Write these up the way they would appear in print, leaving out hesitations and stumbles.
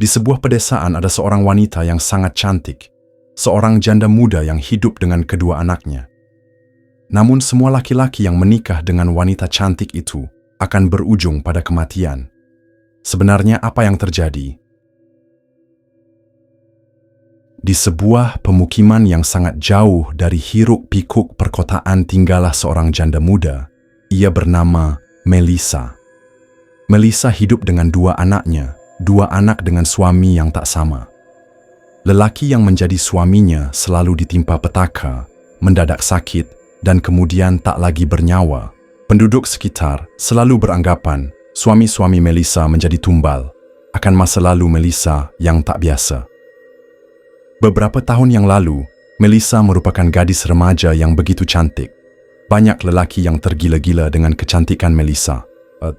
Di sebuah pedesaan ada seorang wanita yang sangat cantik, seorang janda muda yang hidup dengan kedua anaknya. Namun semua laki-laki yang menikah dengan wanita cantik itu akan berujung pada kematian. Sebenarnya apa yang terjadi? Di sebuah pemukiman yang sangat jauh dari hiruk-pikuk perkotaan tinggallah seorang janda muda. Ia bernama Melissa. Melissa hidup dengan dua anaknya, dua anak dengan suami yang tak sama. Lelaki yang menjadi suaminya selalu ditimpa petaka, mendadak sakit, dan kemudian tak lagi bernyawa. Penduduk sekitar selalu beranggapan suami-suami Melissa menjadi tumbal akan masa lalu Melissa yang tak biasa. Beberapa tahun yang lalu, Melissa merupakan gadis remaja yang begitu cantik. Banyak lelaki yang tergila-gila dengan kecantikan Melissa,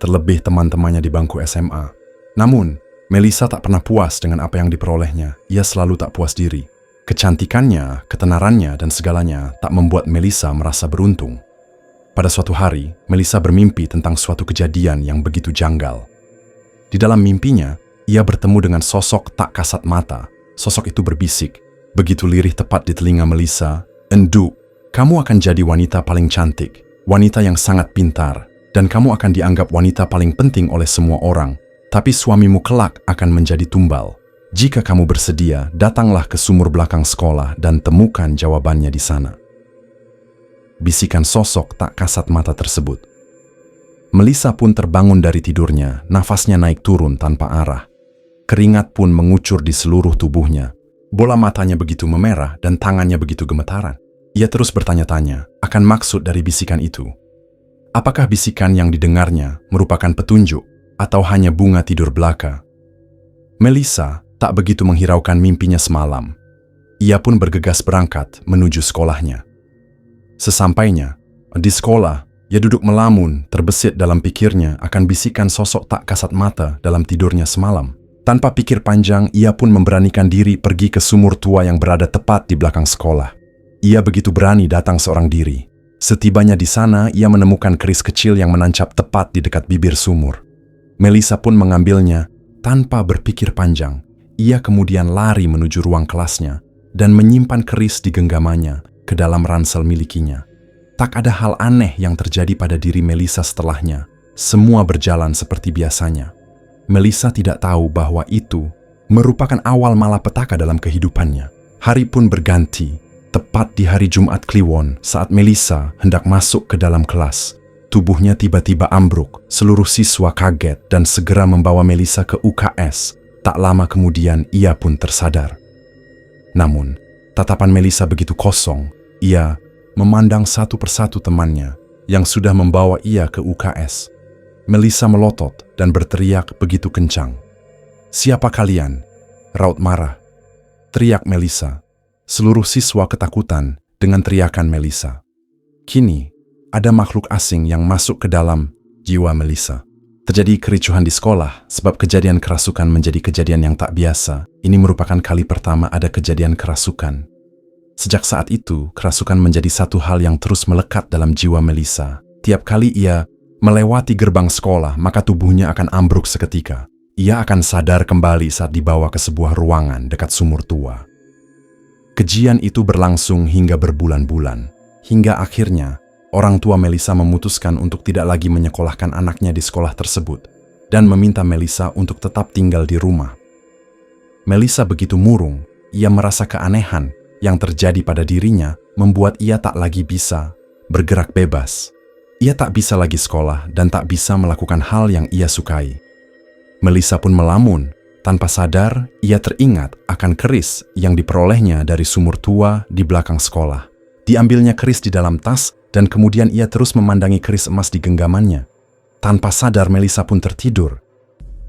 terlebih teman-temannya di bangku SMA. Namun, Melissa tak pernah puas dengan apa yang diperolehnya. Ia selalu tak puas diri. Kecantikannya, ketenarannya, dan segalanya tak membuat Melissa merasa beruntung. Pada suatu hari, Melissa bermimpi tentang suatu kejadian yang begitu janggal. Di dalam mimpinya, ia bertemu dengan sosok tak kasat mata. Sosok itu berbisik, begitu lirih tepat di telinga Melissa, "Enduk, kamu akan jadi wanita paling cantik, wanita yang sangat pintar, dan kamu akan dianggap wanita paling penting oleh semua orang. Tapi suamimu kelak akan menjadi tumbal. Jika kamu bersedia, datanglah ke sumur belakang sekolah dan temukan jawabannya di sana." Bisikan sosok tak kasat mata tersebut. Melissa pun terbangun dari tidurnya, nafasnya naik turun tanpa arah. Keringat pun mengucur di seluruh tubuhnya. Bola matanya begitu memerah dan tangannya begitu gemetaran. Ia terus bertanya-tanya akan maksud dari bisikan itu. Apakah bisikan yang didengarnya merupakan petunjuk atau hanya bunga tidur belaka? Melissa tak begitu menghiraukan mimpinya semalam. Ia pun bergegas berangkat menuju sekolahnya. Sesampainya di sekolah, ia duduk melamun, terbesit dalam pikirnya akan bisikan sosok tak kasat mata dalam tidurnya semalam. Tanpa pikir panjang, ia pun memberanikan diri pergi ke sumur tua yang berada tepat di belakang sekolah. Ia begitu berani datang seorang diri. Setibanya di sana, ia menemukan keris kecil yang menancap tepat di dekat bibir sumur. Melissa pun mengambilnya tanpa berpikir panjang. Ia kemudian lari menuju ruang kelasnya dan menyimpan keris di genggamannya ke dalam ransel milikinya. Tak ada hal aneh yang terjadi pada diri Melissa setelahnya. Semua berjalan seperti biasanya. Melissa tidak tahu bahwa itu merupakan awal malapetaka dalam kehidupannya. Hari pun berganti, tepat di hari Jumat Kliwon saat Melissa hendak masuk ke dalam kelas. Tubuhnya tiba-tiba ambruk, seluruh siswa kaget dan segera membawa Melissa ke UKS. Tak lama kemudian ia pun tersadar. Namun, tatapan Melissa begitu kosong. Ia memandang satu persatu temannya yang sudah membawa ia ke UKS. Melissa melotot dan berteriak begitu kencang. "Siapa kalian?" Raut marah. Teriak Melissa. Seluruh siswa ketakutan dengan teriakan Melissa. Kini, ada makhluk asing yang masuk ke dalam jiwa Melissa. Terjadi kericuhan di sekolah sebab kejadian kerasukan menjadi kejadian yang tak biasa. Ini merupakan kali pertama ada kejadian kerasukan. Sejak saat itu, kerasukan menjadi satu hal yang terus melekat dalam jiwa Melissa. Tiap kali ia melewati gerbang sekolah, maka tubuhnya akan ambruk seketika. Ia akan sadar kembali saat dibawa ke sebuah ruangan dekat sumur tua. Kejadian itu berlangsung hingga berbulan-bulan. Hingga akhirnya, orang tua Melissa memutuskan untuk tidak lagi menyekolahkan anaknya di sekolah tersebut dan meminta Melissa untuk tetap tinggal di rumah. Melissa begitu murung, ia merasa keanehan yang terjadi pada dirinya membuat ia tak lagi bisa bergerak bebas. Ia tak bisa lagi sekolah dan tak bisa melakukan hal yang ia sukai. Melissa pun melamun. Tanpa sadar, ia teringat akan keris yang diperolehnya dari sumur tua di belakang sekolah. Diambilnya keris di dalam tas dan kemudian ia terus memandangi keris emas di genggamannya. Tanpa sadar, Melissa pun tertidur.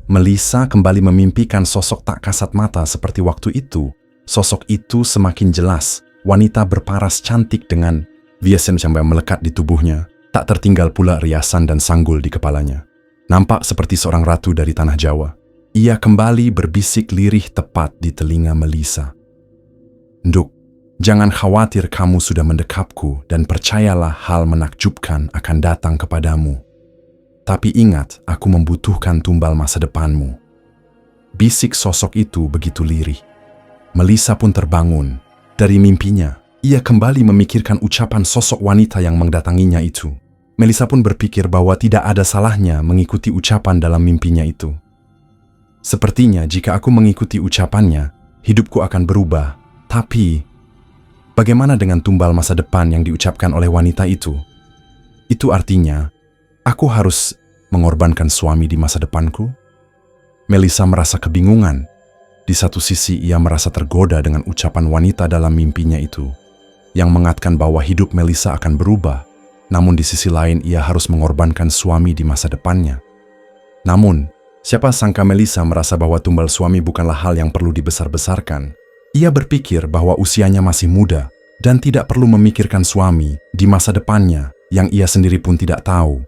Melissa kembali memimpikan sosok tak kasat mata seperti waktu itu. Sosok itu semakin jelas. Wanita berparas cantik dengan viesen yang melekat di tubuhnya. Tak tertinggal pula riasan dan sanggul di kepalanya. Nampak seperti seorang ratu dari tanah Jawa. Ia kembali berbisik lirih tepat di telinga Melissa. "Nduk, jangan khawatir, kamu sudah mendekapku dan percayalah hal menakjubkan akan datang kepadamu. Tapi ingat, aku membutuhkan tumbal masa depanmu." Bisik sosok itu begitu lirih. Melissa pun terbangun. Dari mimpinya, ia kembali memikirkan ucapan sosok wanita yang mendatanginya itu. Melissa pun berpikir bahwa tidak ada salahnya mengikuti ucapan dalam mimpinya itu. Sepertinya jika aku mengikuti ucapannya, hidupku akan berubah. Tapi, bagaimana dengan tumbal masa depan yang diucapkan oleh wanita itu? Itu artinya, aku harus mengorbankan suami di masa depanku? Melissa merasa kebingungan. Di satu sisi ia merasa tergoda dengan ucapan wanita dalam mimpinya itu, yang mengatakan bahwa hidup Melissa akan berubah, namun di sisi lain ia harus mengorbankan suami di masa depannya. Namun, siapa sangka Melissa merasa bahwa tumbal suami bukanlah hal yang perlu dibesar-besarkan. Ia berpikir bahwa usianya masih muda dan tidak perlu memikirkan suami di masa depannya yang ia sendiri pun tidak tahu.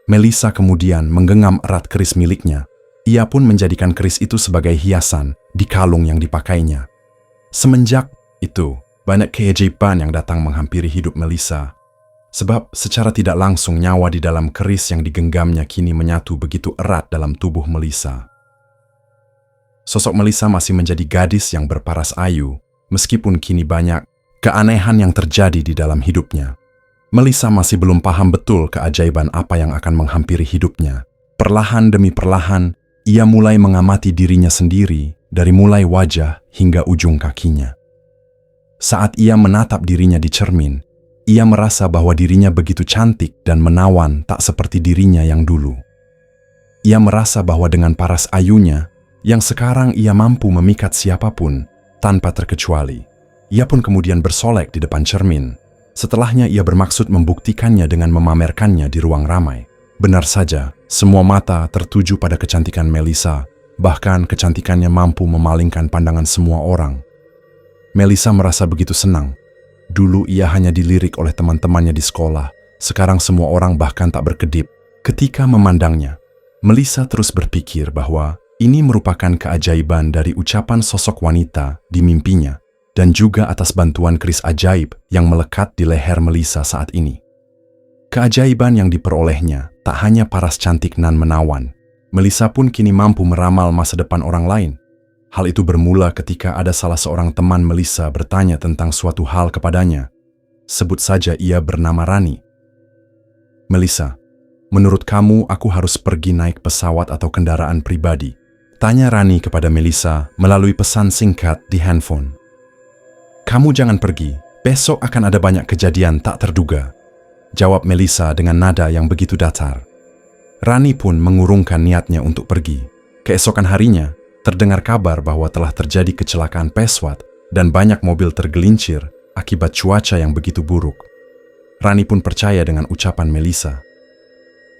Melissa kemudian menggenggam erat keris miliknya. Ia pun menjadikan keris itu sebagai hiasan di kalung yang dipakainya. Semenjak itu, banyak keajaiban yang datang menghampiri hidup Melissa. Sebab secara tidak langsung nyawa di dalam keris yang digenggamnya kini menyatu begitu erat dalam tubuh Melissa. Sosok Melissa masih menjadi gadis yang berparas ayu, meskipun kini banyak keanehan yang terjadi di dalam hidupnya. Melissa masih belum paham betul keajaiban apa yang akan menghampiri hidupnya. Perlahan demi perlahan, ia mulai mengamati dirinya sendiri dari mulai wajah hingga ujung kakinya. Saat ia menatap dirinya di cermin, ia merasa bahwa dirinya begitu cantik dan menawan tak seperti dirinya yang dulu. Ia merasa bahwa dengan paras ayunya, yang sekarang ia mampu memikat siapapun tanpa terkecuali. Ia pun kemudian bersolek di depan cermin. Setelahnya ia bermaksud membuktikannya dengan memamerkannya di ruang ramai. Benar saja, semua mata tertuju pada kecantikan Melissa, bahkan kecantikannya mampu memalingkan pandangan semua orang. Melissa merasa begitu senang. Dulu ia hanya dilirik oleh teman-temannya di sekolah, sekarang semua orang bahkan tak berkedip. Ketika memandangnya, Melissa terus berpikir bahwa ini merupakan keajaiban dari ucapan sosok wanita di mimpinya, dan juga atas bantuan keris ajaib yang melekat di leher Melissa saat ini. Keajaiban yang diperolehnya tak hanya paras cantik nan menawan. Melissa pun kini mampu meramal masa depan orang lain. Hal itu bermula ketika ada salah seorang teman Melissa bertanya tentang suatu hal kepadanya. Sebut saja ia bernama Rani. "Melissa, menurut kamu aku harus pergi naik pesawat atau kendaraan pribadi?" Tanya Rani kepada Melissa melalui pesan singkat di handphone. "Kamu jangan pergi, besok akan ada banyak kejadian tak terduga," jawab Melissa dengan nada yang begitu datar. Rani pun mengurungkan niatnya untuk pergi. Keesokan harinya, terdengar kabar bahwa telah terjadi kecelakaan pesawat dan banyak mobil tergelincir akibat cuaca yang begitu buruk. Rani pun percaya dengan ucapan Melissa.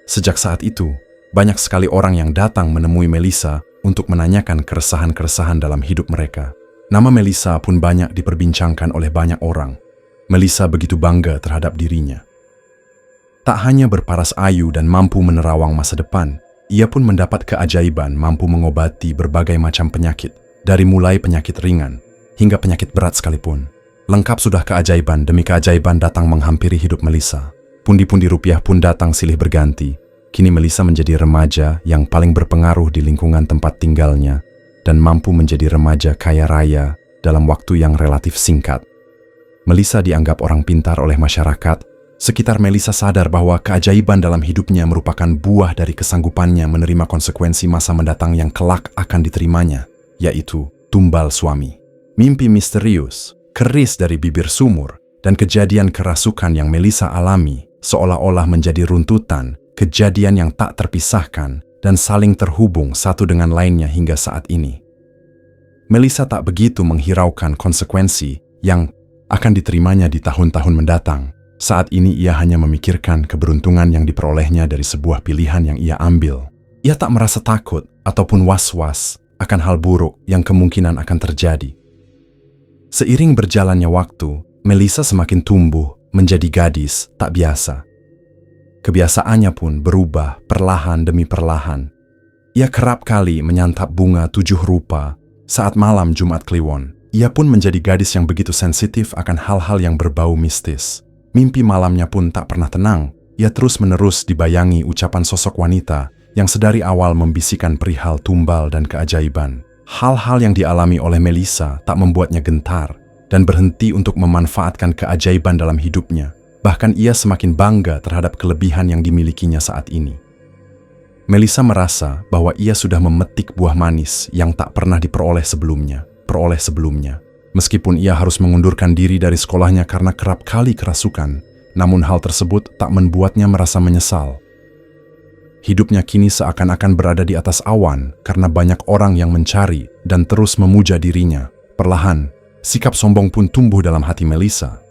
Sejak saat itu, banyak sekali orang yang datang menemui Melissa untuk menanyakan keresahan-keresahan dalam hidup mereka. Nama Melissa pun banyak diperbincangkan oleh banyak orang. Melissa begitu bangga terhadap dirinya. Tak hanya berparas ayu dan mampu menerawang masa depan, ia pun mendapat keajaiban mampu mengobati berbagai macam penyakit, dari mulai penyakit ringan hingga penyakit berat sekalipun. Lengkap sudah keajaiban demi keajaiban datang menghampiri hidup Melissa. Pundi-pundi rupiah pun datang silih berganti. Kini Melissa menjadi remaja yang paling berpengaruh di lingkungan tempat tinggalnya dan mampu menjadi remaja kaya raya dalam waktu yang relatif singkat. Melissa dianggap orang pintar oleh masyarakat. Sekitar Melissa sadar bahwa keajaiban dalam hidupnya merupakan buah dari kesanggupannya menerima konsekuensi masa mendatang yang kelak akan diterimanya, yaitu tumbal suami. Mimpi misterius, keris dari bibir sumur, dan kejadian kerasukan yang Melissa alami seolah-olah menjadi runtutan, kejadian yang tak terpisahkan dan saling terhubung satu dengan lainnya hingga saat ini. Melissa tak begitu menghiraukan konsekuensi yang akan diterimanya di tahun-tahun mendatang. Saat ini ia hanya memikirkan keberuntungan yang diperolehnya dari sebuah pilihan yang ia ambil. Ia tak merasa takut ataupun was-was akan hal buruk yang kemungkinan akan terjadi. Seiring berjalannya waktu, Melissa semakin tumbuh menjadi gadis tak biasa. Kebiasaannya pun berubah perlahan demi perlahan. Ia kerap kali menyantap bunga 7 rupa saat malam Jumat Kliwon. Ia pun menjadi gadis yang begitu sensitif akan hal-hal yang berbau mistis. Mimpi malamnya pun tak pernah tenang. Ia terus-menerus dibayangi ucapan sosok wanita yang sedari awal membisikkan perihal tumbal dan keajaiban. Hal-hal yang dialami oleh Melissa tak membuatnya gentar dan berhenti untuk memanfaatkan keajaiban dalam hidupnya. Bahkan ia semakin bangga terhadap kelebihan yang dimilikinya saat ini. Melissa merasa bahwa ia sudah memetik buah manis yang tak pernah diperoleh sebelumnya. Meskipun ia harus mengundurkan diri dari sekolahnya karena kerap kali kerasukan, namun hal tersebut tak membuatnya merasa menyesal. Hidupnya kini seakan-akan berada di atas awan karena banyak orang yang mencari dan terus memuja dirinya. Perlahan, sikap sombong pun tumbuh dalam hati Melissa.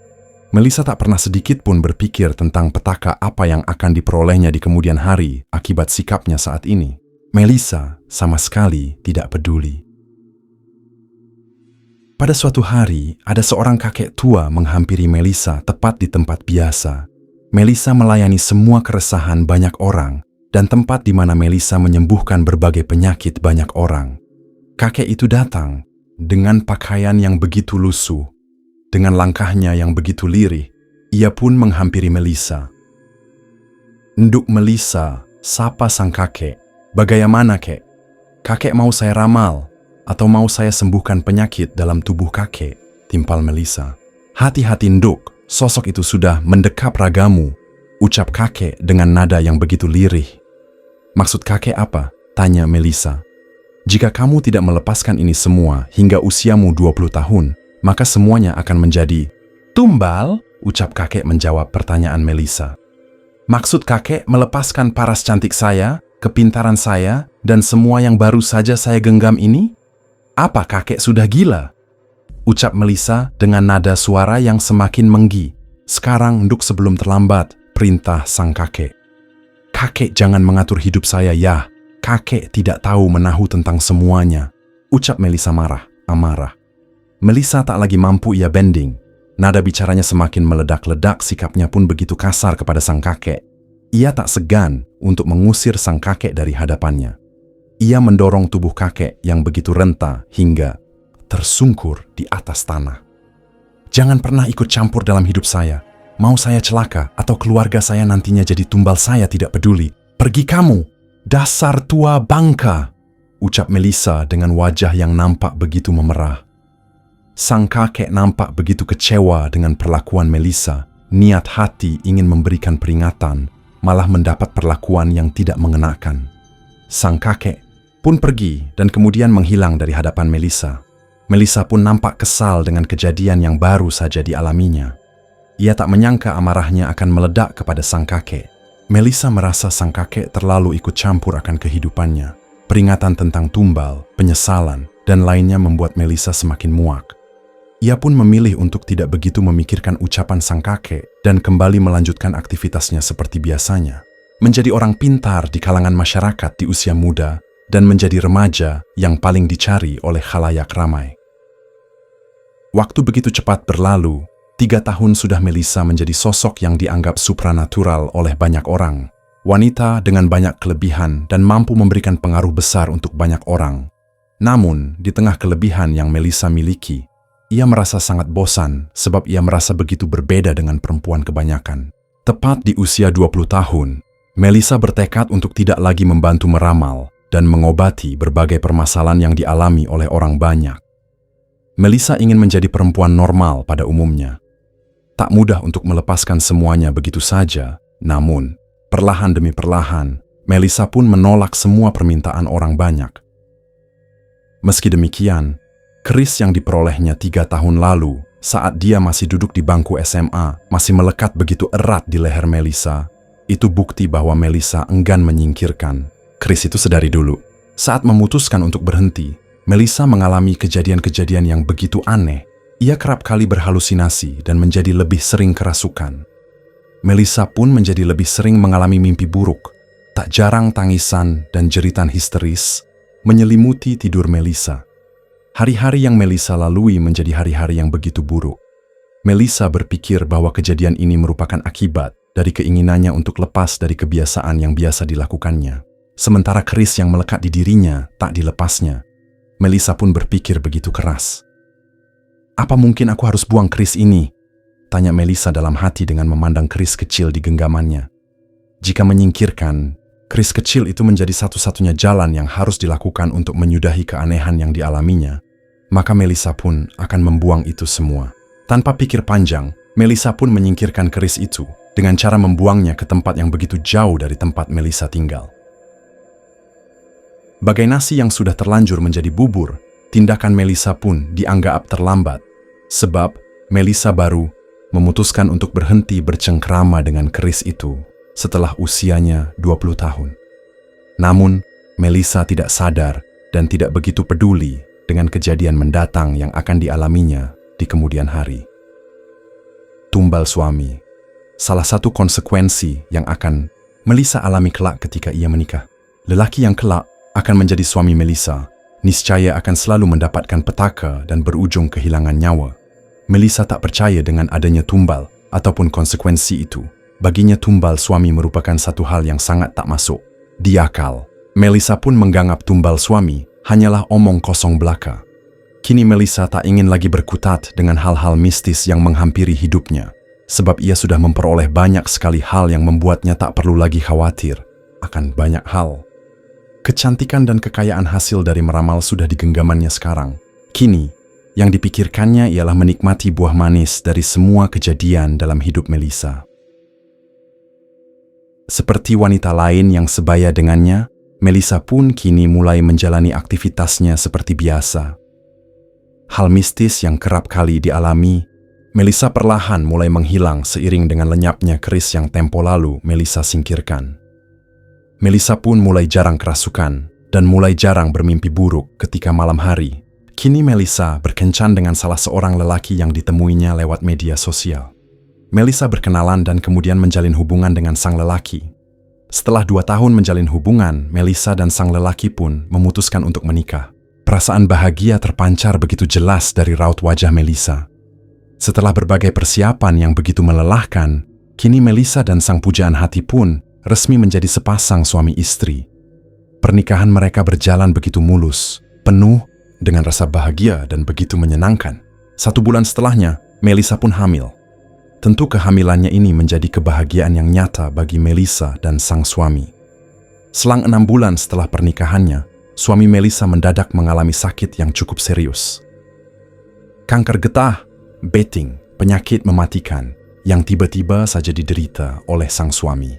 Melissa tak pernah sedikit pun berpikir tentang petaka apa yang akan diperolehnya di kemudian hari akibat sikapnya saat ini. Melissa sama sekali tidak peduli. Pada suatu hari, ada seorang kakek tua menghampiri Melissa tepat di tempat biasa. Melissa melayani semua keresahan banyak orang dan tempat di mana Melissa menyembuhkan berbagai penyakit banyak orang. Kakek itu datang dengan pakaian yang begitu lusuh, dengan langkahnya yang begitu lirih. Ia pun menghampiri Melissa. "Nduk Melissa," sapa sang kakek. "Bagaimana, kek? Kakek mau saya ramal atau mau saya sembuhkan penyakit dalam tubuh kakek?" timpal Melissa. "Hati-hati, Nduk, sosok itu sudah mendekap ragamu," ucap kakek dengan nada yang begitu lirih. "Maksud kakek apa?" tanya Melissa. "Jika kamu tidak melepaskan ini semua hingga usiamu 20 tahun, maka semuanya akan menjadi tumbal," ucap kakek menjawab pertanyaan Melissa. "Maksud kakek melepaskan paras cantik saya, kepintaran saya, dan semua yang baru saja saya genggam ini? Apa kakek sudah gila?" ucap Melissa dengan nada suara yang semakin menggi. "Sekarang, Nduk, sebelum terlambat," perintah sang kakek. "Kakek jangan mengatur hidup saya ya. Kakek tidak tahu menahu tentang semuanya," ucap Melissa amarah. Melissa tak lagi mampu ia bending. Nada bicaranya semakin meledak-ledak, sikapnya pun begitu kasar kepada sang kakek. Ia tak segan untuk mengusir sang kakek dari hadapannya. Ia mendorong tubuh kakek yang begitu renta hingga tersungkur di atas tanah. "Jangan pernah ikut campur dalam hidup saya. Mau saya celaka atau keluarga saya nantinya jadi tumbal, saya tidak peduli. Pergi kamu, dasar tua bangka," ucap Melissa dengan wajah yang nampak begitu memerah. Sang kakek nampak begitu kecewa dengan perlakuan Melissa. Niat hati ingin memberikan peringatan, malah mendapat perlakuan yang tidak mengenakan. Sang kakek pun pergi dan kemudian menghilang dari hadapan Melissa. Melissa pun nampak kesal dengan kejadian yang baru saja dialaminya. Ia tak menyangka amarahnya akan meledak kepada sang kakek. Melissa merasa sang kakek terlalu ikut campur akan kehidupannya. Peringatan tentang tumbal, penyesalan, dan lainnya membuat Melissa semakin muak. Ia pun memilih untuk tidak begitu memikirkan ucapan sang kakek dan kembali melanjutkan aktivitasnya seperti biasanya. Menjadi orang pintar di kalangan masyarakat di usia muda dan menjadi remaja yang paling dicari oleh khalayak ramai. Waktu begitu cepat berlalu. 3 tahun sudah Melissa menjadi sosok yang dianggap supranatural oleh banyak orang. Wanita dengan banyak kelebihan dan mampu memberikan pengaruh besar untuk banyak orang. Namun, di tengah kelebihan yang Melissa miliki, ia merasa sangat bosan sebab ia merasa begitu berbeda dengan perempuan kebanyakan. Tepat di usia 20 tahun, Melissa bertekad untuk tidak lagi membantu meramal dan mengobati berbagai permasalahan yang dialami oleh orang banyak. Melissa ingin menjadi perempuan normal pada umumnya. Tak mudah untuk melepaskan semuanya begitu saja, namun perlahan demi perlahan, Melissa pun menolak semua permintaan orang banyak. Meski demikian, keris yang diperolehnya 3 tahun lalu saat dia masih duduk di bangku SMA masih melekat begitu erat di leher Melissa. Itu bukti bahwa Melissa enggan menyingkirkan keris itu sedari dulu. Saat memutuskan untuk berhenti, Melissa mengalami kejadian-kejadian yang begitu aneh. Ia kerap kali berhalusinasi dan menjadi lebih sering kerasukan. Melissa pun menjadi lebih sering mengalami mimpi buruk. Tak jarang tangisan dan jeritan histeris menyelimuti tidur Melissa. Hari-hari yang Melissa lalui menjadi hari-hari yang begitu buruk. Melissa berpikir bahwa kejadian ini merupakan akibat dari keinginannya untuk lepas dari kebiasaan yang biasa dilakukannya. Sementara keris yang melekat di dirinya tak dilepasnya. Melissa pun berpikir begitu keras. "Apa mungkin aku harus buang keris ini?" tanya Melissa dalam hati dengan memandang keris kecil di genggamannya. Jika menyingkirkan, keris kecil itu menjadi satu-satunya jalan yang harus dilakukan untuk menyudahi keanehan yang dialaminya, maka Melissa pun akan membuang itu semua. Tanpa pikir panjang, Melissa pun menyingkirkan keris itu dengan cara membuangnya ke tempat yang begitu jauh dari tempat Melissa tinggal. Bagai nasi yang sudah terlanjur menjadi bubur, tindakan Melissa pun dianggap terlambat, sebab Melissa baru memutuskan untuk berhenti bercengkrama dengan keris itu setelah usianya 20 tahun. Namun, Melissa tidak sadar dan tidak begitu peduli dengan kejadian mendatang yang akan dialaminya di kemudian hari. Tumbal suami, salah satu konsekuensi yang akan Melissa alami kelak ketika ia menikah. Lelaki yang kelak akan menjadi suami Melissa, niscaya akan selalu mendapatkan petaka dan berujung kehilangan nyawa. Melissa tak percaya dengan adanya tumbal ataupun konsekuensi itu. Baginya tumbal suami merupakan satu hal yang sangat tak masuk di akal. Melissa pun menganggap tumbal suami hanyalah omong kosong belaka. Kini Melissa tak ingin lagi berkutat dengan hal-hal mistis yang menghampiri hidupnya, sebab ia sudah memperoleh banyak sekali hal yang membuatnya tak perlu lagi khawatir akan banyak hal. Kecantikan dan kekayaan hasil dari meramal sudah digenggamannya sekarang. Kini, yang dipikirkannya ialah menikmati buah manis dari semua kejadian dalam hidup Melissa. Seperti wanita lain yang sebaya dengannya, Melissa pun kini mulai menjalani aktivitasnya seperti biasa. Hal mistis yang kerap kali dialami, Melissa perlahan mulai menghilang seiring dengan lenyapnya keris yang tempo lalu Melissa singkirkan. Melissa pun mulai jarang kerasukan dan mulai jarang bermimpi buruk ketika malam hari. Kini Melissa berkencan dengan salah seorang lelaki yang ditemuinya lewat media sosial. Melissa berkenalan dan kemudian menjalin hubungan dengan sang lelaki. Setelah 2 tahun menjalin hubungan, Melissa dan sang lelaki pun memutuskan untuk menikah. Perasaan bahagia terpancar begitu jelas dari raut wajah Melissa. Setelah berbagai persiapan yang begitu melelahkan, kini Melissa dan sang pujaan hati pun resmi menjadi sepasang suami istri. Pernikahan mereka berjalan begitu mulus, penuh dengan rasa bahagia dan begitu menyenangkan. 1 bulan setelahnya, Melissa pun hamil. Tentu kehamilannya ini menjadi kebahagiaan yang nyata bagi Melissa dan sang suami. Selang 6 bulan setelah pernikahannya, suami Melissa mendadak mengalami sakit yang cukup serius. Kanker getah, betting, penyakit mematikan yang tiba-tiba saja diderita oleh sang suami.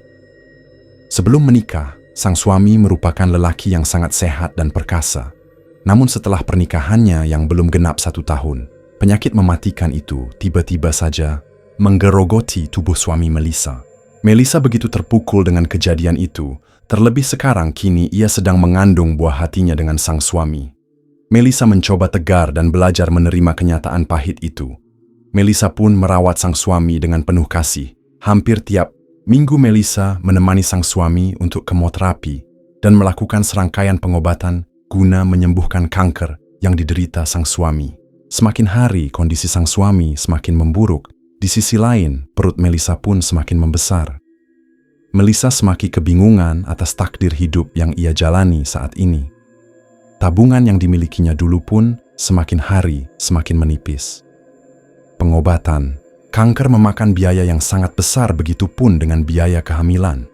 Sebelum menikah, sang suami merupakan lelaki yang sangat sehat dan perkasa. Namun setelah pernikahannya yang belum genap 1 tahun, penyakit mematikan itu tiba-tiba saja menggerogoti tubuh suami Melissa. Melissa begitu terpukul dengan kejadian itu, terlebih sekarang kini ia sedang mengandung buah hatinya dengan sang suami. Melissa mencoba tegar dan belajar menerima kenyataan pahit itu. Melissa pun merawat sang suami dengan penuh kasih. Hampir tiap minggu Melissa menemani sang suami untuk kemoterapi dan melakukan serangkaian pengobatan guna menyembuhkan kanker yang diderita sang suami. Semakin hari kondisi sang suami semakin memburuk. Di sisi lain, perut Melissa pun semakin membesar. Melissa semakin kebingungan atas takdir hidup yang ia jalani saat ini. Tabungan yang dimilikinya dulu pun semakin hari semakin menipis. Pengobatan, kanker memakan biaya yang sangat besar, begitupun dengan biaya kehamilan.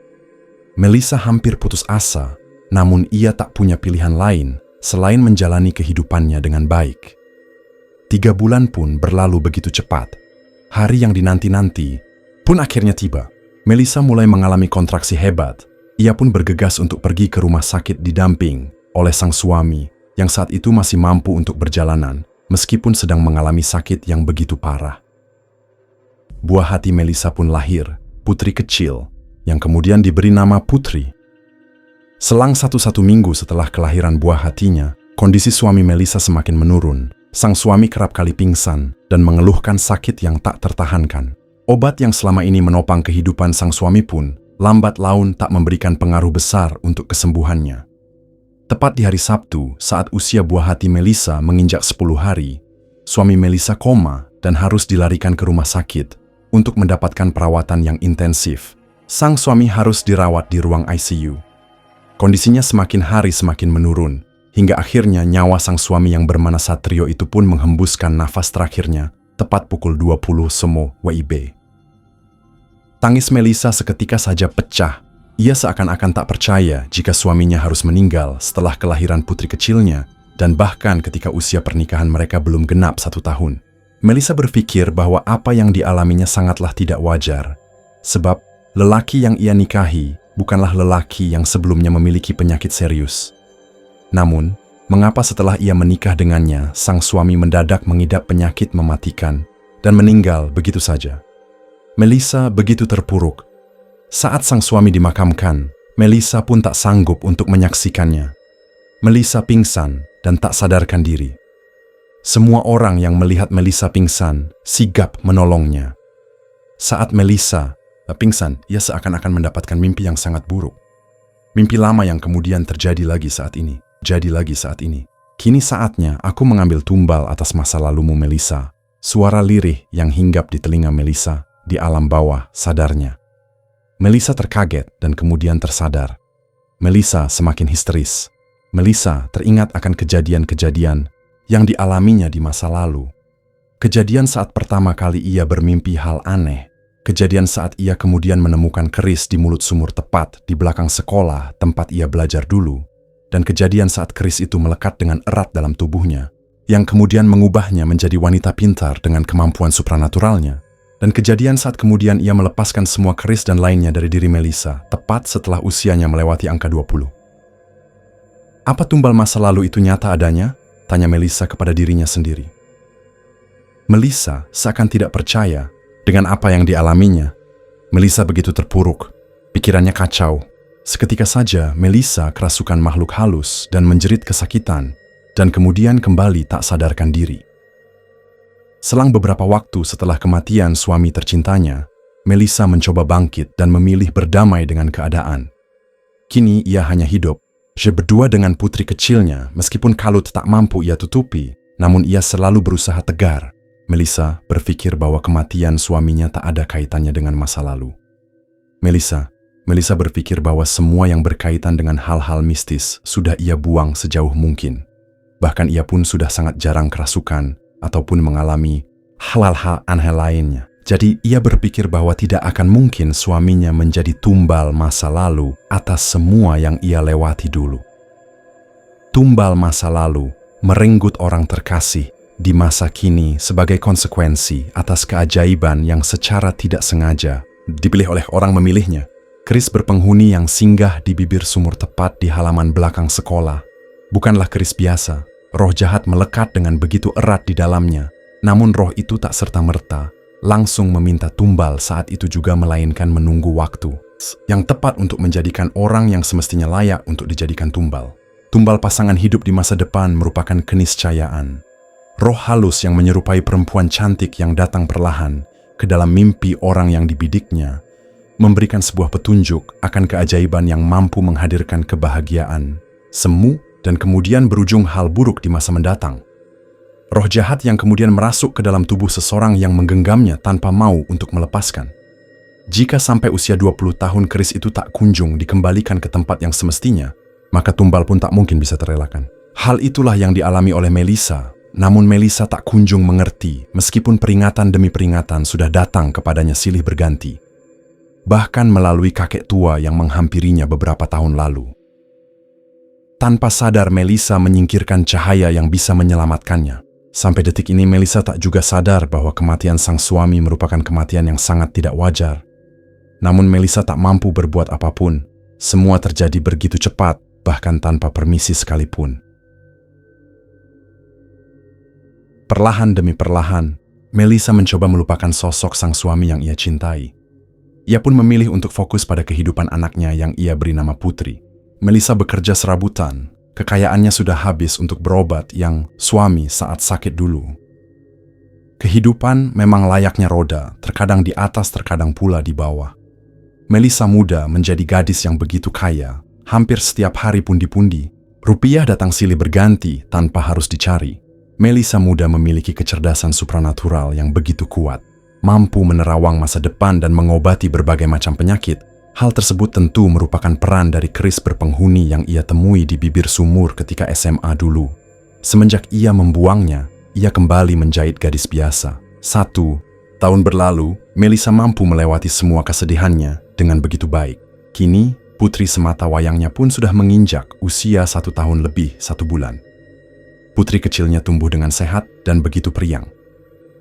Melissa hampir putus asa, namun ia tak punya pilihan lain selain menjalani kehidupannya dengan baik. 3 bulan pun berlalu begitu cepat. Hari yang dinanti-nanti pun akhirnya tiba. Melissa mulai mengalami kontraksi hebat. Ia pun bergegas untuk pergi ke rumah sakit didamping oleh sang suami yang saat itu masih mampu untuk berjalanan meskipun sedang mengalami sakit yang begitu parah. Buah hati Melissa pun lahir, putri kecil yang kemudian diberi nama Putri. Selang 1 minggu setelah kelahiran buah hatinya, kondisi suami Melissa semakin menurun. Sang suami kerap kali pingsan dan mengeluhkan sakit yang tak tertahankan. Obat yang selama ini menopang kehidupan sang suami pun lambat laun tak memberikan pengaruh besar untuk kesembuhannya. Tepat di hari Sabtu, saat usia buah hati Melissa menginjak 10 hari, suami Melissa koma dan harus dilarikan ke rumah sakit untuk mendapatkan perawatan yang intensif. Sang suami harus dirawat di ruang ICU. Kondisinya semakin hari semakin menurun, hingga akhirnya nyawa sang suami yang bernama Satrio itu pun menghembuskan nafas terakhirnya tepat pukul 20 WIB. Tangis Melissa seketika saja pecah Ia seakan-akan tak percaya jika suaminya harus meninggal setelah kelahiran putri kecilnya dan bahkan ketika usia pernikahan mereka belum genap 1 tahun. Melissa berpikir bahwa apa yang dialaminya sangatlah tidak wajar, sebab lelaki yang ia nikahi bukanlah lelaki yang sebelumnya memiliki penyakit serius. Namun, mengapa setelah ia menikah dengannya, sang suami mendadak mengidap penyakit mematikan dan meninggal begitu saja? Melissa begitu terpuruk. Saat sang suami dimakamkan, Melissa pun tak sanggup untuk menyaksikannya. Melissa pingsan dan tak sadarkan diri. Semua orang yang melihat Melissa pingsan sigap menolongnya. Saat Melissa pingsan, ia seakan-akan mendapatkan mimpi yang sangat buruk. Mimpi lama yang kemudian terjadi lagi saat ini. Kini saatnya aku mengambil tumbal atas masa lalumu, Melissa. Suara lirih yang hinggap di telinga Melissa di alam bawah sadarnya. Melissa terkaget dan kemudian tersadar. Melissa semakin histeris. Melissa teringat akan kejadian-kejadian yang dialaminya di masa lalu. Kejadian saat pertama kali ia bermimpi hal aneh. Kejadian saat ia kemudian menemukan keris di mulut sumur tepat di belakang sekolah tempat ia belajar dulu. Dan kejadian saat keris itu melekat dengan erat dalam tubuhnya, yang kemudian mengubahnya menjadi wanita pintar dengan kemampuan supranaturalnya. Dan kejadian saat kemudian ia melepaskan semua keris dan lainnya dari diri Melissa, tepat setelah usianya melewati angka 20. Apa tumbal masa lalu itu nyata adanya? Tanya Melissa kepada dirinya sendiri. Melissa seakan tidak percaya dengan apa yang dialaminya. Melissa begitu terpuruk, pikirannya kacau. Seketika saja Melissa kerasukan makhluk halus dan menjerit kesakitan, dan kemudian kembali tak sadarkan diri. Selang beberapa waktu setelah kematian suami tercintanya, Melissa mencoba bangkit dan memilih berdamai dengan keadaan. Kini ia hanya hidup, berdua dengan putri kecilnya, meskipun kalut tak mampu ia tutupi, namun ia selalu berusaha tegar. Melissa berpikir bahwa kematian suaminya tak ada kaitannya dengan masa lalu. Melissa berpikir bahwa semua yang berkaitan dengan hal-hal mistis sudah ia buang sejauh mungkin. Bahkan ia pun sudah sangat jarang kerasukan ataupun mengalami hal-hal aneh lainnya. Jadi ia berpikir bahwa tidak akan mungkin suaminya menjadi tumbal masa lalu atas semua yang ia lewati dulu. Tumbal masa lalu merenggut orang terkasih di masa kini sebagai konsekuensi atas keajaiban yang secara tidak sengaja dipilih oleh orang memilihnya. Keris berpenghuni yang singgah di bibir sumur tepat di halaman belakang sekolah bukanlah keris biasa. Roh jahat melekat dengan begitu erat di dalamnya, namun roh itu tak serta-merta langsung meminta tumbal saat itu juga, melainkan menunggu waktu yang tepat untuk menjadikan orang yang semestinya layak untuk dijadikan tumbal. Tumbal pasangan hidup di masa depan merupakan keniscayaan. Roh halus yang menyerupai perempuan cantik yang datang perlahan ke dalam mimpi orang yang dibidiknya, memberikan sebuah petunjuk akan keajaiban yang mampu menghadirkan kebahagiaan, semu, dan kemudian berujung hal buruk di masa mendatang. Roh jahat yang kemudian merasuk ke dalam tubuh seseorang yang menggenggamnya tanpa mau untuk melepaskan. Jika sampai usia 20 tahun keris itu tak kunjung dikembalikan ke tempat yang semestinya, maka tumbal pun tak mungkin bisa terelakkan. Hal itulah yang dialami oleh Melissa, namun Melissa tak kunjung mengerti meskipun peringatan demi peringatan sudah datang kepadanya silih berganti. Bahkan melalui kakek tua yang menghampirinya beberapa tahun lalu. Tanpa sadar Melissa menyingkirkan cahaya yang bisa menyelamatkannya. Sampai detik ini Melissa tak juga sadar bahwa kematian sang suami merupakan kematian yang sangat tidak wajar. Namun Melissa tak mampu berbuat apapun. Semua terjadi begitu cepat, bahkan tanpa permisi sekalipun. Perlahan demi perlahan, Melissa mencoba melupakan sosok sang suami yang ia cintai. Ia pun memilih untuk fokus pada kehidupan anaknya yang ia beri nama Putri. Melissa bekerja serabutan, kekayaannya sudah habis untuk berobat yang suami saat sakit dulu. Kehidupan memang layaknya roda, terkadang di atas, terkadang pula di bawah. Melissa muda menjadi gadis yang begitu kaya, hampir setiap hari pundi-pundi. Rupiah datang silih berganti tanpa harus dicari. Melissa muda memiliki kecerdasan supranatural yang begitu kuat, mampu menerawang masa depan dan mengobati berbagai macam penyakit. Hal tersebut tentu merupakan peran dari keris berpenghuni yang ia temui di bibir sumur ketika SMA dulu. Semenjak ia membuangnya, ia kembali menjahit gadis biasa. 1 tahun berlalu, Melissa mampu melewati semua kesedihannya dengan begitu baik. Kini, Putri semata wayangnya pun sudah menginjak usia 1 tahun lebih 1 bulan. Putri kecilnya tumbuh dengan sehat dan begitu periang.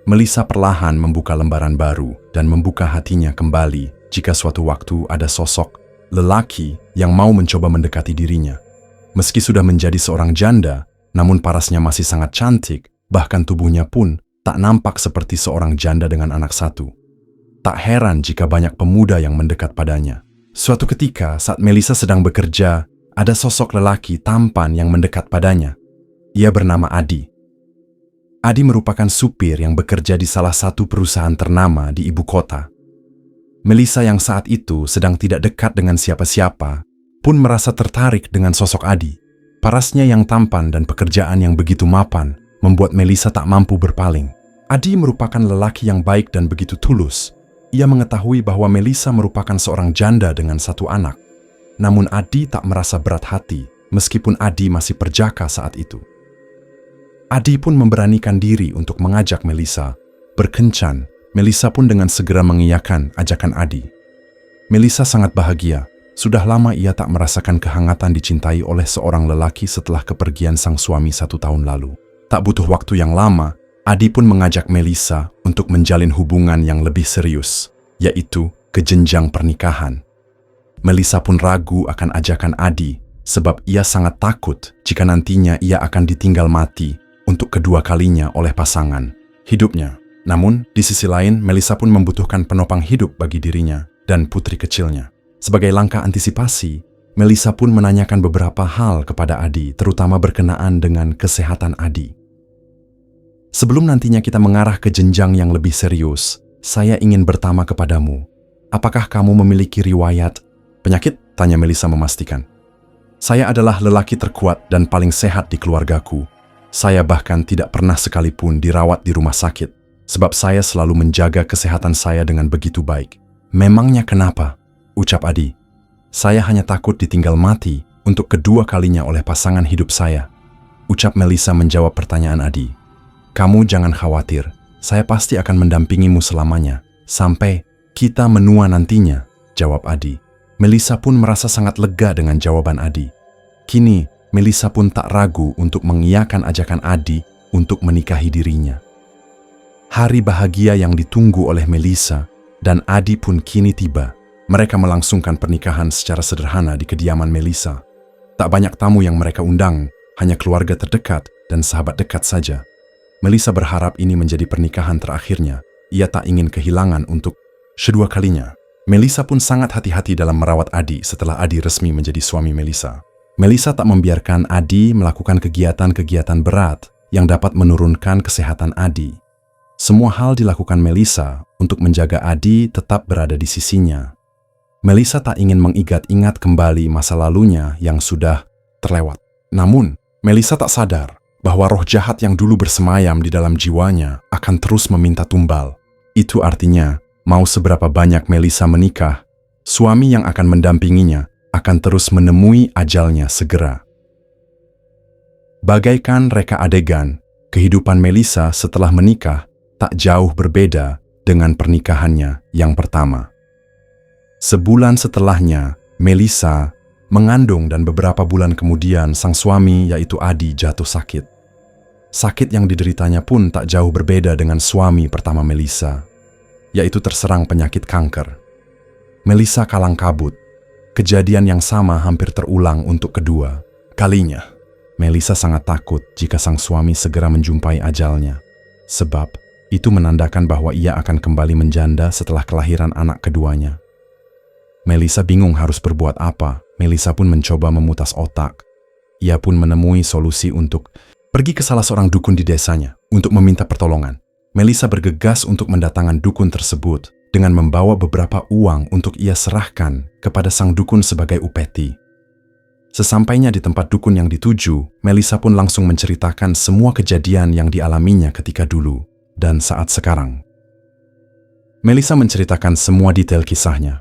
Melisa perlahan membuka lembaran baru dan membuka hatinya kembali jika suatu waktu ada sosok lelaki yang mau mencoba mendekati dirinya. Meski sudah menjadi seorang janda, namun parasnya masih sangat cantik, bahkan tubuhnya pun tak nampak seperti seorang janda dengan anak satu. Tak heran jika banyak pemuda yang mendekat padanya. Suatu ketika saat Melisa sedang bekerja, ada sosok lelaki tampan yang mendekat padanya. Ia bernama Adi. Adi merupakan supir yang bekerja di salah satu perusahaan ternama di ibu kota. Melisa yang saat itu sedang tidak dekat dengan siapa-siapa, pun merasa tertarik dengan sosok Adi. Parasnya yang tampan dan pekerjaan yang begitu mapan membuat Melisa tak mampu berpaling. Adi merupakan lelaki yang baik dan begitu tulus. Ia mengetahui bahwa Melisa merupakan seorang janda dengan 1 anak. Namun Adi tak merasa berat hati, meskipun Adi masih perjaka saat itu. Adi pun memberanikan diri untuk mengajak Melisa berkencan. Melisa pun dengan segera mengiyakan ajakan Adi. Melisa sangat bahagia. Sudah lama ia tak merasakan kehangatan dicintai oleh seorang lelaki setelah kepergian sang suami 1 tahun lalu. Tak butuh waktu yang lama, Adi pun mengajak Melisa untuk menjalin hubungan yang lebih serius, yaitu ke jenjang pernikahan. Melisa pun ragu akan ajakan Adi sebab ia sangat takut jika nantinya ia akan ditinggal mati untuk kedua kalinya oleh pasangan hidupnya. Namun, di sisi lain, Melisa pun membutuhkan penopang hidup bagi dirinya dan putri kecilnya. Sebagai langkah antisipasi, Melisa pun menanyakan beberapa hal kepada Adi, terutama berkenaan dengan kesehatan Adi. Sebelum nantinya kita mengarah ke jenjang yang lebih serius, saya ingin bertanya kepadamu, apakah kamu memiliki riwayat penyakit? Tanya Melisa memastikan. Saya adalah lelaki terkuat dan paling sehat di keluargaku. Saya bahkan tidak pernah sekalipun dirawat di rumah sakit, sebab saya selalu menjaga kesehatan saya dengan begitu baik. Memangnya kenapa? Ucap Adi. Saya hanya takut ditinggal mati untuk kedua kalinya oleh pasangan hidup saya. Ucap Melisa menjawab pertanyaan Adi. Kamu jangan khawatir, saya pasti akan mendampingimu selamanya, sampai kita menua nantinya, jawab Adi. Melisa pun merasa sangat lega dengan jawaban Adi. Kini, Melisa pun tak ragu untuk mengiyakan ajakan Adi untuk menikahi dirinya. Hari bahagia yang ditunggu oleh Melisa dan Adi pun kini tiba. Mereka melangsungkan pernikahan secara sederhana di kediaman Melisa. Tak banyak tamu yang mereka undang, hanya keluarga terdekat dan sahabat dekat saja. Melisa berharap ini menjadi pernikahan terakhirnya. Ia tak ingin kehilangan untuk kedua kalinya. Melisa pun sangat hati-hati dalam merawat Adi setelah Adi resmi menjadi suami Melisa. Melisa tak membiarkan Adi melakukan kegiatan-kegiatan berat yang dapat menurunkan kesehatan Adi. Semua hal dilakukan Melisa untuk menjaga Adi tetap berada di sisinya. Melisa tak ingin mengingat-ingat kembali masa lalunya yang sudah terlewat. Namun, Melisa tak sadar bahwa roh jahat yang dulu bersemayam di dalam jiwanya akan terus meminta tumbal. Itu artinya, mau seberapa banyak Melisa menikah, suami yang akan mendampinginya akan terus menemui ajalnya segera. Bagaikan reka adegan, kehidupan Melisa setelah menikah tak jauh berbeda dengan pernikahannya yang pertama. Sebulan setelahnya, Melisa mengandung dan beberapa bulan kemudian sang suami yaitu Adi jatuh sakit. Sakit yang dideritanya pun tak jauh berbeda dengan suami pertama Melisa, yaitu terserang penyakit kanker. Melisa kalang kabut. Kejadian yang sama hampir terulang untuk kedua kalinya. Melisa sangat takut jika sang suami segera menjumpai ajalnya, sebab itu menandakan bahwa ia akan kembali menjanda setelah kelahiran anak keduanya. Melisa bingung harus berbuat apa. Melisa pun mencoba memutas otak. Ia pun menemui solusi untuk pergi ke salah seorang dukun di desanya untuk meminta pertolongan. Melisa bergegas untuk mendatangkan dukun tersebut dengan membawa beberapa uang untuk ia serahkan kepada sang dukun sebagai upeti. Sesampainya di tempat dukun yang dituju, Melisa pun langsung menceritakan semua kejadian yang dialaminya ketika dulu dan saat sekarang. Melisa menceritakan semua detail kisahnya.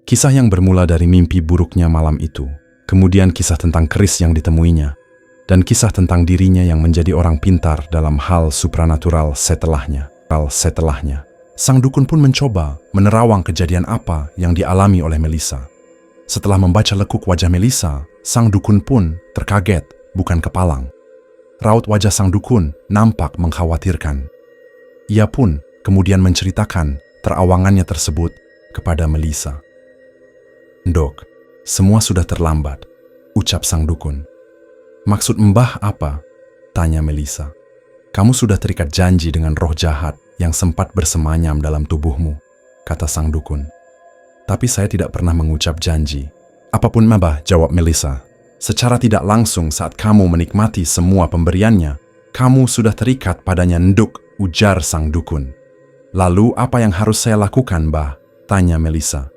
Kisah yang bermula dari mimpi buruknya malam itu, kemudian kisah tentang keris yang ditemuinya, dan kisah tentang dirinya yang menjadi orang pintar dalam hal supranatural setelahnya. Sang dukun pun mencoba menerawang kejadian apa yang dialami oleh Melisa. Setelah membaca lekuk wajah Melisa, sang dukun pun terkaget, bukan kepalang. Raut wajah sang dukun nampak mengkhawatirkan. Ia pun kemudian menceritakan terawangannya tersebut kepada Melisa. "Ndok, semua sudah terlambat," ucap sang dukun. "Maksud Mbah apa?" tanya Melisa. "Kamu sudah terikat janji dengan roh jahat yang sempat bersemayam dalam tubuhmu," kata sang dukun. "Tapi saya tidak pernah mengucap janji." "Apapun Mbah," jawab Melisa. "Secara tidak langsung saat kamu menikmati semua pemberiannya, kamu sudah terikat padanya Nduk," ujar sang dukun. "Lalu apa yang harus saya lakukan, Mbah?" tanya Melisa.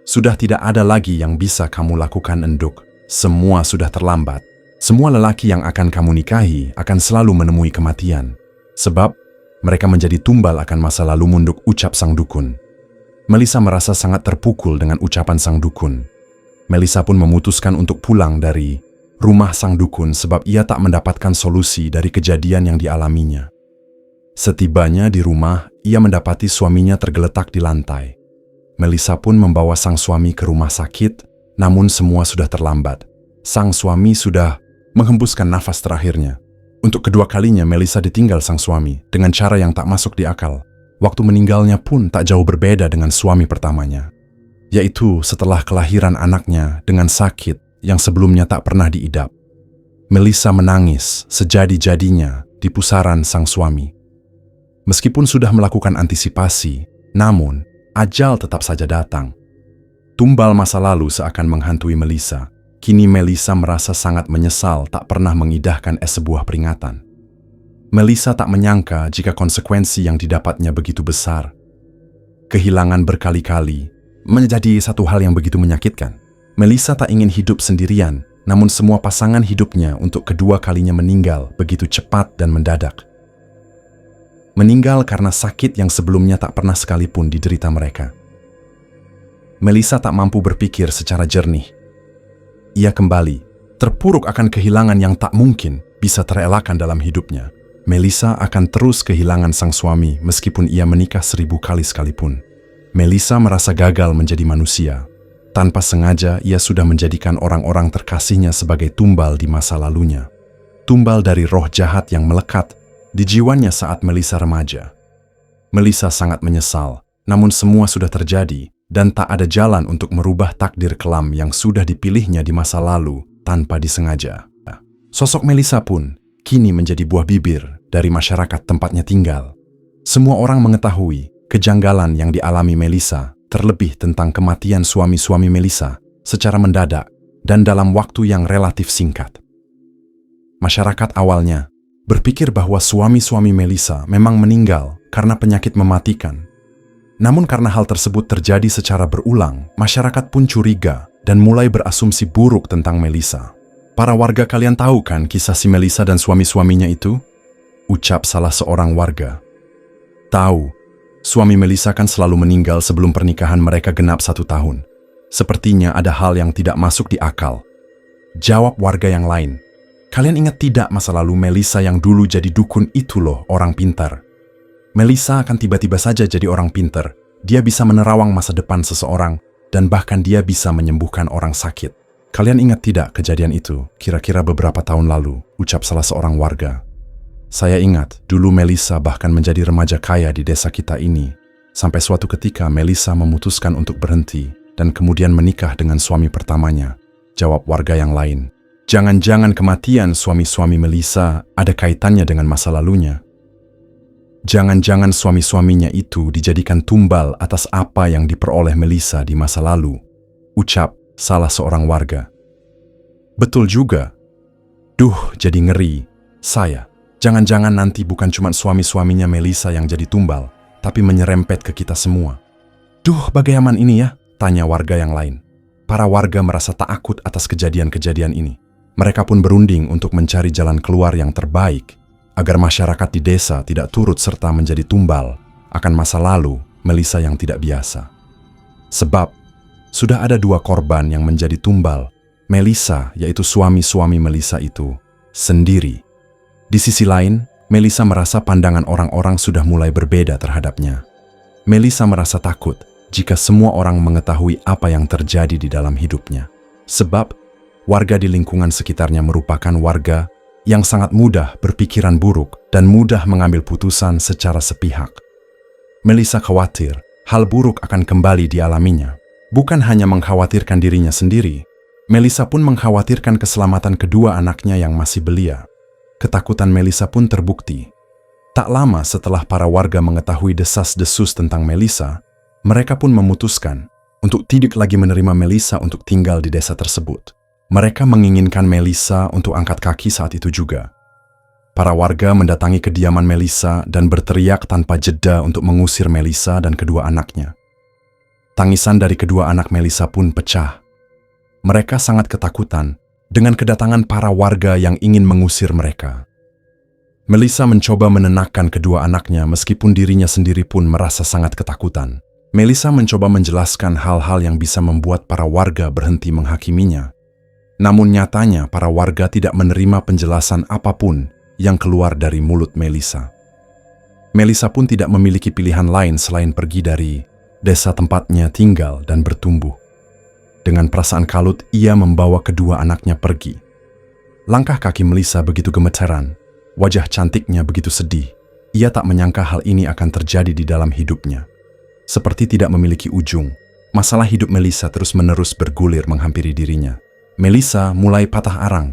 "Sudah tidak ada lagi yang bisa kamu lakukan, Nduk. Semua sudah terlambat. Semua lelaki yang akan kamu nikahi akan selalu menemui kematian. Sebab mereka menjadi tumbal akan masa lalu Nduk," ucap sang dukun. Melisa merasa sangat terpukul dengan ucapan sang dukun. Melisa pun memutuskan untuk pulang dari rumah sang dukun sebab ia tak mendapatkan solusi dari kejadian yang dialaminya. Setibanya di rumah, ia mendapati suaminya tergeletak di lantai. Melisa pun membawa sang suami ke rumah sakit, namun semua sudah terlambat. Sang suami sudah menghembuskan nafas terakhirnya. Untuk kedua kalinya Melisa ditinggal sang suami dengan cara yang tak masuk di akal. Waktu meninggalnya pun tak jauh berbeda dengan suami pertamanya, yaitu setelah kelahiran anaknya dengan sakit yang sebelumnya tak pernah diidap. Melisa menangis sejadi-jadinya di pusaran sang suami. Meskipun sudah melakukan antisipasi, namun ajal tetap saja datang. Tumbal masa lalu seakan menghantui Melisa. Kini Melisa merasa sangat menyesal tak pernah mengidahkan sebuah peringatan. Melisa tak menyangka jika konsekuensi yang didapatnya begitu besar. Kehilangan berkali-kali menjadi satu hal yang begitu menyakitkan. Melisa tak ingin hidup sendirian, namun semua pasangan hidupnya untuk kedua kalinya meninggal begitu cepat dan mendadak. Meninggal karena sakit yang sebelumnya tak pernah sekalipun diderita mereka. Melisa tak mampu berpikir secara jernih. Ia kembali, terpuruk akan kehilangan yang tak mungkin bisa terelakkan dalam hidupnya. Melisa akan terus kehilangan sang suami meskipun ia menikah 1000 kali sekalipun. Melisa merasa gagal menjadi manusia. Tanpa sengaja ia sudah menjadikan orang-orang terkasihnya sebagai tumbal di masa lalunya. Tumbal dari roh jahat yang melekat di jiwanya saat Melisa remaja. Melisa sangat menyesal, namun semua sudah terjadi dan tak ada jalan untuk merubah takdir kelam yang sudah dipilihnya di masa lalu tanpa disengaja. Sosok Melisa pun kini menjadi buah bibir dari masyarakat tempatnya tinggal. Semua orang mengetahui kejanggalan yang dialami Melisa, terlebih tentang kematian suami-suami Melisa secara mendadak dan dalam waktu yang relatif singkat. Masyarakat awalnya berpikir bahwa suami-suami Melisa memang meninggal karena penyakit mematikan. Namun karena hal tersebut terjadi secara berulang, masyarakat pun curiga dan mulai berasumsi buruk tentang Melisa. "Para warga, kalian tahu kan kisah si Melisa dan suami-suaminya itu?" ucap salah seorang warga. "Tahu, suami Melisa kan selalu meninggal sebelum pernikahan mereka genap 1 tahun. Sepertinya ada hal yang tidak masuk di akal," jawab warga yang lain. "Kalian ingat tidak masa lalu Melisa yang dulu jadi dukun itu loh orang pintar. Melisa akan tiba-tiba saja jadi orang pintar. Dia bisa menerawang masa depan seseorang dan bahkan dia bisa menyembuhkan orang sakit. Kalian ingat tidak kejadian itu kira-kira beberapa tahun lalu?" ucap salah seorang warga. "Saya ingat, dulu Melisa bahkan menjadi remaja kaya di desa kita ini. Sampai suatu ketika Melisa memutuskan untuk berhenti dan kemudian menikah dengan suami pertamanya," jawab warga yang lain. "Jangan-jangan kematian suami-suami Melisa ada kaitannya dengan masa lalunya. Jangan-jangan suami-suaminya itu dijadikan tumbal atas apa yang diperoleh Melisa di masa lalu," ucap salah seorang warga. "Betul juga. Duh, jadi ngeri. Jangan-jangan nanti bukan cuma suami-suaminya Melisa yang jadi tumbal, tapi menyerempet ke kita semua." "Duh, bagaimana ini ya?" tanya warga yang lain. Para warga merasa takut atas kejadian-kejadian ini. Mereka pun berunding untuk mencari jalan keluar yang terbaik, agar masyarakat di desa tidak turut serta menjadi tumbal akan masa lalu Melisa yang tidak biasa. Sebab, sudah ada 2 korban yang menjadi tumbal Melisa, yaitu suami-suami Melisa itu sendiri. Di sisi lain, Melisa merasa pandangan orang-orang sudah mulai berbeda terhadapnya. Melisa merasa takut jika semua orang mengetahui apa yang terjadi di dalam hidupnya. Sebab, warga di lingkungan sekitarnya merupakan warga yang sangat mudah berpikiran buruk dan mudah mengambil putusan secara sepihak. Melissa khawatir hal buruk akan kembali dialaminya. Bukan hanya mengkhawatirkan dirinya sendiri, Melissa pun mengkhawatirkan keselamatan kedua anaknya yang masih belia. Ketakutan Melissa pun terbukti. Tak lama setelah para warga mengetahui desas-desus tentang Melissa, mereka pun memutuskan untuk tidak lagi menerima Melissa untuk tinggal di desa tersebut. Mereka menginginkan Melissa untuk angkat kaki saat itu juga. Para warga mendatangi kediaman Melissa dan berteriak tanpa jeda untuk mengusir Melissa dan kedua anaknya. Tangisan dari kedua anak Melissa pun pecah. Mereka sangat ketakutan dengan kedatangan para warga yang ingin mengusir mereka. Melissa mencoba menenangkan kedua anaknya meskipun dirinya sendiri pun merasa sangat ketakutan. Melissa mencoba menjelaskan hal-hal yang bisa membuat para warga berhenti menghakiminya. Namun nyatanya para warga tidak menerima penjelasan apapun yang keluar dari mulut Melissa. Melissa pun tidak memiliki pilihan lain selain pergi dari desa tempatnya tinggal dan bertumbuh. Dengan perasaan kalut, ia membawa kedua anaknya pergi. Langkah kaki Melissa begitu gemetaran, wajah cantiknya begitu sedih. Ia tak menyangka hal ini akan terjadi di dalam hidupnya. Seperti tidak memiliki ujung, masalah hidup Melissa terus-menerus bergulir menghampiri dirinya. Melissa mulai patah arang.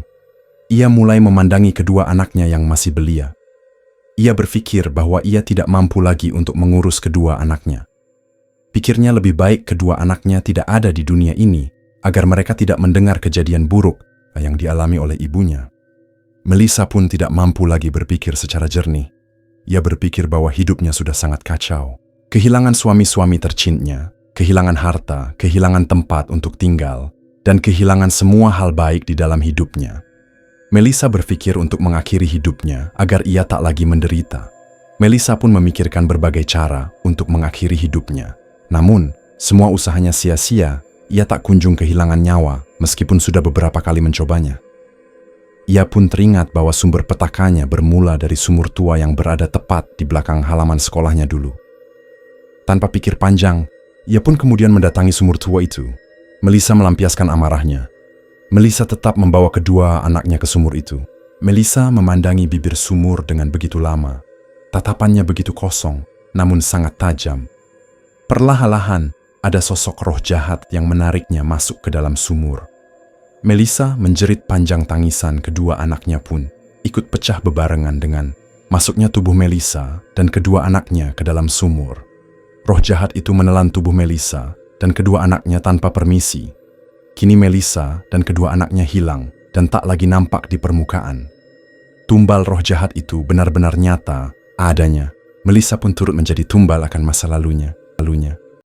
Ia mulai memandangi kedua anaknya yang masih belia. Ia berpikir bahwa ia tidak mampu lagi untuk mengurus kedua anaknya. Pikirnya lebih baik kedua anaknya tidak ada di dunia ini, agar mereka tidak mendengar kejadian buruk yang dialami oleh ibunya. Melissa pun tidak mampu lagi berpikir secara jernih. Ia berpikir bahwa hidupnya sudah sangat kacau. Kehilangan suami-suami tercintanya, kehilangan harta, kehilangan tempat untuk tinggal, dan kehilangan semua hal baik di dalam hidupnya. Melissa berpikir untuk mengakhiri hidupnya agar ia tak lagi menderita. Melissa pun memikirkan berbagai cara untuk mengakhiri hidupnya. Namun, semua usahanya sia-sia. Ia tak kunjung kehilangan nyawa meskipun sudah beberapa kali mencobanya. Ia pun teringat bahwa sumber petakannya bermula dari sumur tua yang berada tepat di belakang halaman sekolahnya dulu. Tanpa pikir panjang, ia pun kemudian mendatangi sumur tua itu. Melissa melampiaskan amarahnya. Melissa tetap membawa kedua anaknya ke sumur itu. Melissa memandangi bibir sumur dengan begitu lama. Tatapannya begitu kosong, namun sangat tajam. Perlahan-lahan, ada sosok roh jahat yang menariknya masuk ke dalam sumur. Melissa menjerit panjang tangisan, kedua anaknya pun ikut pecah bebarengan dengan masuknya tubuh Melissa dan kedua anaknya ke dalam sumur. Roh jahat itu menelan tubuh Melissa dan kedua anaknya tanpa permisi. Kini Melissa dan kedua anaknya hilang dan tak lagi nampak di permukaan. Tumbal roh jahat itu benar-benar nyata adanya. Melissa pun turut menjadi tumbal akan masa lalunya.